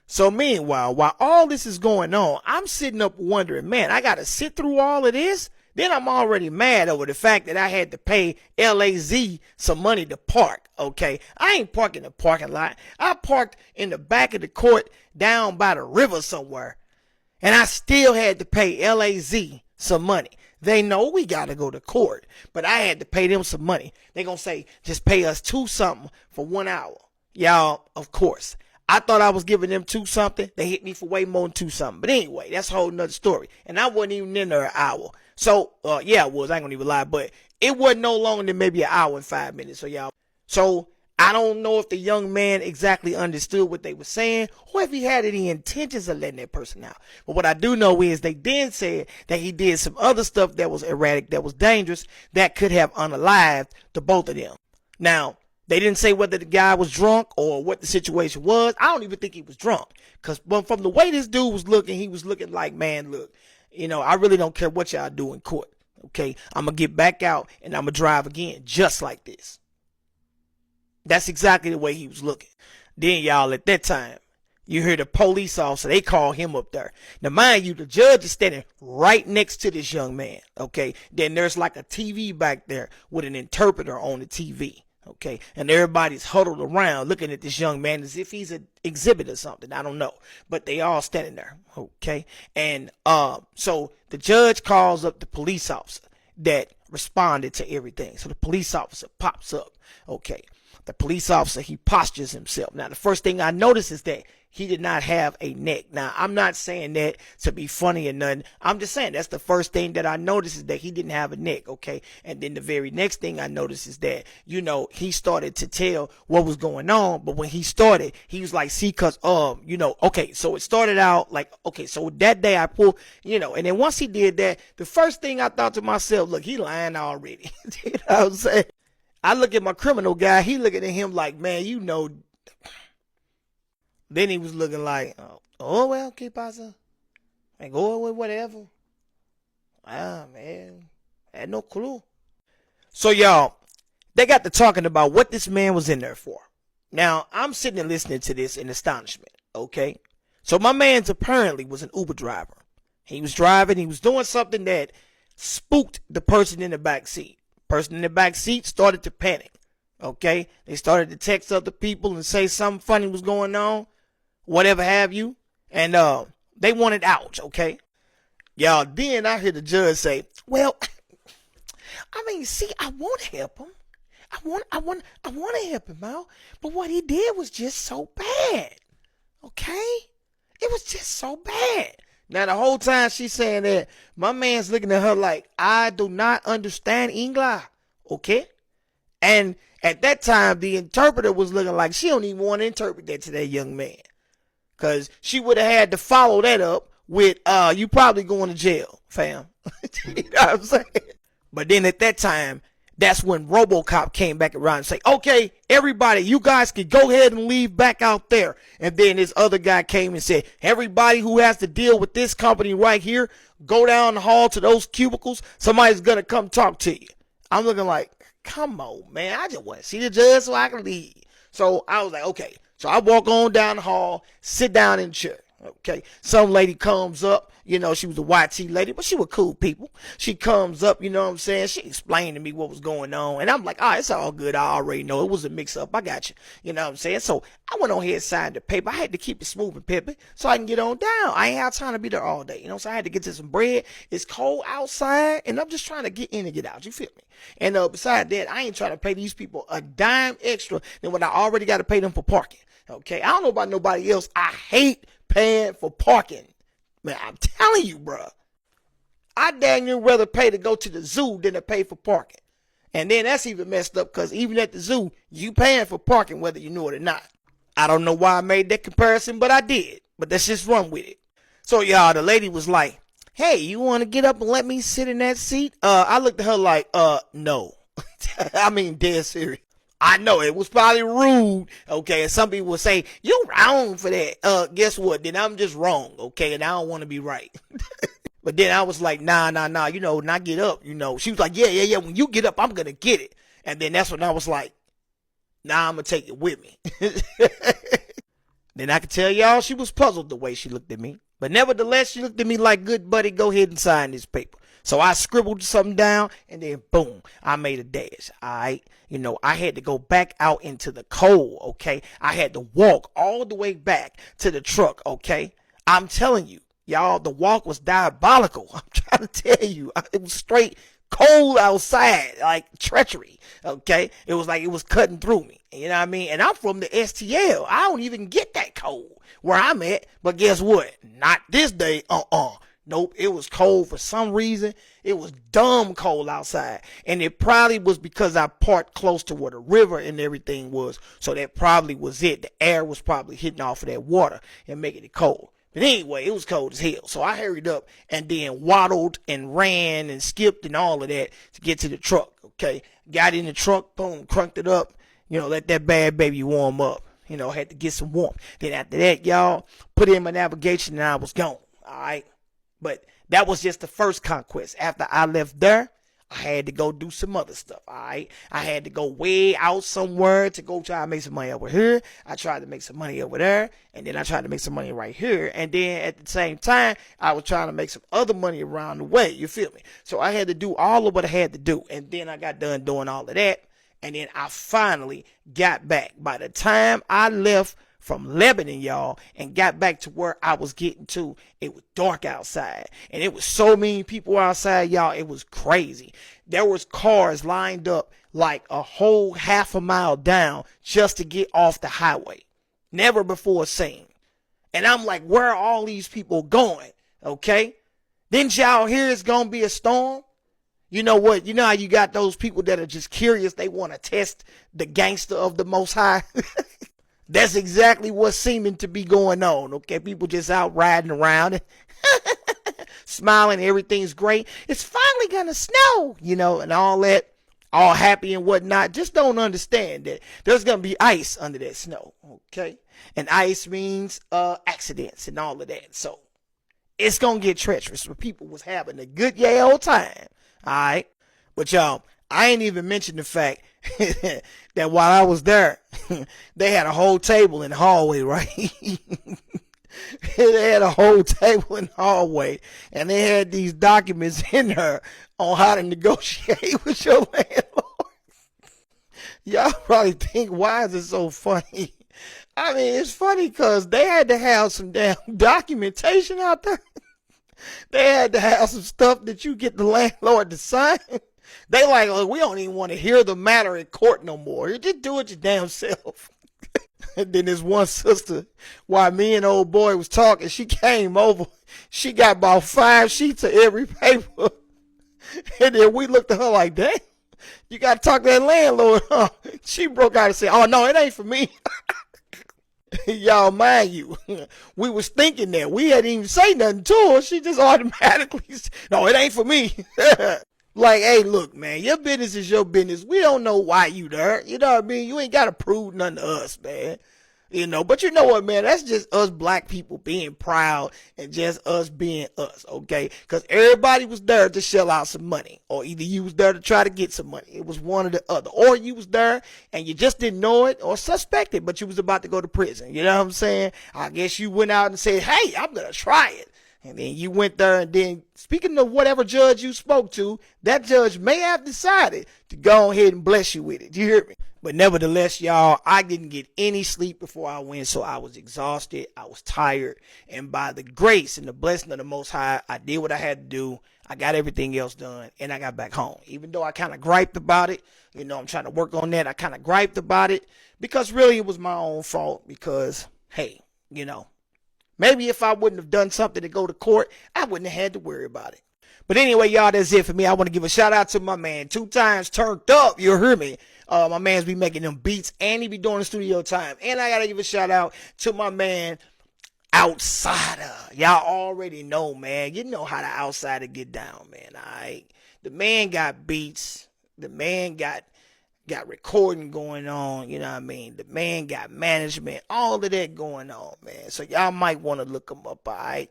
So meanwhile, while all this is going on, I'm sitting up wondering, man, I got to sit through all of this? Then I'm already mad over the fact that I had to pay LAZ some money to park, okay? I ain't parking in the parking lot. I parked in the back of the court down by the river somewhere. And I still had to pay LAZ some money. They know we got to go to court, but I had to pay them some money. They going to say, just pay us $2 something for 1 hour. Y'all, of course. I thought I was giving them 2 something. They hit me for way more than 2 something. But anyway, that's a whole nother story. And I wasn't even in there an hour. So, yeah, I was. I ain't gonna even lie. But it wasn't no longer than maybe an hour and 5 minutes. So, y'all. So, I don't know if the young man exactly understood what they were saying or if he had any intentions of letting that person out. But what I do know is they then said that he did some other stuff that was erratic, that was dangerous, that could have unalived the both of them. Now, they didn't say whether the guy was drunk or what the situation was. I don't even think he was drunk. Because from the way this dude was looking, he was looking like, man, look, I really don't care what y'all do in court. Okay, I'm going to get back out and I'm going to drive again just like this. That's exactly the way he was looking. Then, y'all, at that time, you hear the police officer, they call him up there. Now, mind you, the judge is standing right next to this young man. Okay, then there's like a TV back there with an interpreter on the TV. Okay, and everybody's huddled around looking at this young man as if he's an exhibit or something. I don't know, but they all standing there. Okay, and so the judge calls up the police officer that responded to everything. So the police officer pops up. Okay, the police officer, he postures himself. Now, the first thing I notice is that he did not have a neck. Now, I'm not saying that to be funny or nothing. I'm just saying that's the first thing that I noticed is that he didn't have a neck, okay? And then the very next thing I noticed is that, he started to tell what was going on. But when he started, he was like, see, cause, okay, so it started out like, okay, so that day I pulled, and then once he did that, the first thing I thought to myself, look, he lying already. You know what I'm saying? I look at my criminal guy, he looking at him like, man, Then he was looking like, oh well, ¿qué pasa? And go with whatever. Man, I had no clue. So, y'all, they got to talking about what this man was in there for. Now, I'm sitting and listening to this in astonishment, okay? So, my man's apparently was an Uber driver. He was driving, he was doing something that spooked the person in the back seat. Person in the back seat started to panic, okay? They started to text other people and say something funny was going on, whatever have you, and they wanted out, okay? Y'all, then I hear the judge say, well, see, I want to help him. I want to help him out, but what he did was just so bad, okay? It was just so bad. Now, the whole time she's saying that, my man's looking at her like, I do not understand English, okay? And at that time, the interpreter was looking like she don't even want to interpret that to that young man. Because she would have had to follow that up with, you probably going to jail, fam. You know what I'm saying? But then at that time, that's when RoboCop came back around and say, okay, everybody, you guys can go ahead and leave back out there. And then this other guy came and said, everybody who has to deal with this company right here, go down the hall to those cubicles. Somebody's going to come talk to you. I'm looking like, come on, man. I just want to see the judge so I can leave. So I was like, okay. So I walk on down the hall, sit down in the chair. Okay. Some lady comes up, she was a YT lady, but she was cool people. She comes up, you know what I'm saying? She explained to me what was going on. And I'm like, it's all good. I already know it was a mix up. I got you. You know what I'm saying? So I went on here and signed the paper. I had to keep it smooth and pimping so I can get on down. I ain't have time to be there all day. So I had to get to some bread. It's cold outside and I'm just trying to get in and get out. You feel me? And besides that, I ain't trying to pay these people a dime extra than what I already got to pay them for parking. Okay. I don't know about nobody else. I hate paying for parking. Man, I'm telling you, bro. I damn near rather pay to go to the zoo than to pay for parking. And then that's even messed up because even at the zoo, you paying for parking whether you know it or not. I don't know why I made that comparison, but I did. But let's just run with it. So, y'all, the lady was like, hey, you want to get up and let me sit in that seat? I looked at her like, no. I mean, dead serious. I know it was probably rude, okay, and some people will say, you wrong for that. Guess what? Then I'm just wrong, okay, and I don't want to be right. But then I was like, nah, not get up, She was like, yeah, when you get up, I'm going to get it. And then that's when I was like, nah, I'm going to take it with me. Then I could tell y'all she was puzzled the way she looked at me. But nevertheless, she looked at me like, good buddy, go ahead and sign this paper. So I scribbled something down, and then boom, I made a dash. All right. I had to go back out into the cold, okay? I had to walk all the way back to the truck, okay? I'm telling you, y'all, the walk was diabolical. I'm trying to tell you, it was straight cold outside, like treachery, okay? It was like it was cutting through me, you know what I mean? And I'm from the STL. I don't even get that cold where I'm at, but guess what? Not this day, Nope, it was cold for some reason. It was dumb cold outside. And it probably was because I parked close to where the river and everything was. So that probably was it. The air was probably hitting off of that water and making it cold. But anyway, it was cold as hell. So I hurried up and then waddled and ran and skipped and all of that to get to the truck. Okay. Got in the truck, boom, crunked it up. Let that bad baby warm up. Had to get some warmth. Then after that, y'all, put in my navigation and I was gone. All right. But that was just the first conquest. After I left there, I had to go do some other stuff, all right? I had to go way out somewhere to go try to make some money over here. I tried to make some money over there, and then I tried to make some money right here. And then at the same time, I was trying to make some other money around the way, you feel me? So I had to do all of what I had to do, and then I got done doing all of that, and then I finally got back. By the time I left from Lebanon, y'all, and got back to where I was getting to, it was dark outside. And it was so many people outside, y'all, it was crazy. There was cars lined up like a whole half a mile down just to get off the highway. Never before seen. And I'm like, where are all these people going? Okay? Didn't y'all hear it's going to be a storm? You know what? You know how you got those people that are just curious. They want to test the gangster of the Most High. That's exactly what's seeming to be going on, okay? People just out riding around, smiling, everything's great. It's finally gonna snow, and all that, all happy and whatnot. Just don't understand that there's gonna be ice under that snow, okay? And ice means accidents and all of that. So it's gonna get treacherous, but people was having a good old time, all right? But y'all, I ain't even mentioned the fact that while I was there, they had a whole table in the hallway, right? They had a whole table in the hallway, and they had these documents in there on how to negotiate with your landlord. Y'all probably think, why is it so funny? I mean, it's funny because they had to have some damn documentation out there. They had to have some stuff that you get the landlord to sign. They like, look, we don't even want to hear the matter in court no more. You just do it your damn self. And then this one sister, while me and old boy was talking, she came over. She got about 5 sheets of every paper. And then we looked at her like, damn, you got to talk to that landlord, huh? She broke out and said, oh, no, it ain't for me. Y'all, mind you, we was thinking that. We hadn't even say nothing to her. She just automatically said, no, it ain't for me. Like, hey, look, man, your business is your business. We don't know why you there. You know what I mean? You ain't got to prove nothing to us, man. But you know what, man? That's just us black people being proud and just us being us, okay? Because everybody was there to shell out some money. Or either you was there to try to get some money. It was one or the other. Or you was there and you just didn't know it or suspect it, but you was about to go to prison. You know what I'm saying? I guess you went out and said, hey, I'm going to try it. And then you went there, and then speaking of whatever judge you spoke to, that judge may have decided to go ahead and bless you with it. Do you hear me? But nevertheless, y'all, I didn't get any sleep before I went, so I was exhausted. I was tired. And by the grace and the blessing of the Most High, I did what I had to do. I got everything else done, and I got back home. Even though I kind of griped about it, I'm trying to work on that. I kind of griped about it because really it was my own fault because, hey, maybe if I wouldn't have done something to go to court, I wouldn't have had to worry about it. But anyway, y'all, that's it for me. I want to give a shout out to my man, 2 times turned up. You hear me? My man's be making them beats and he be doing the studio time. And I got to give a shout out to my man, Outsider. Y'all already know, man. You know how the Outsider get down, man. All right. The man got beats. The man got recording going on, you know what I mean? The man got management, all of that going on, man. So y'all might want to look him up, all right?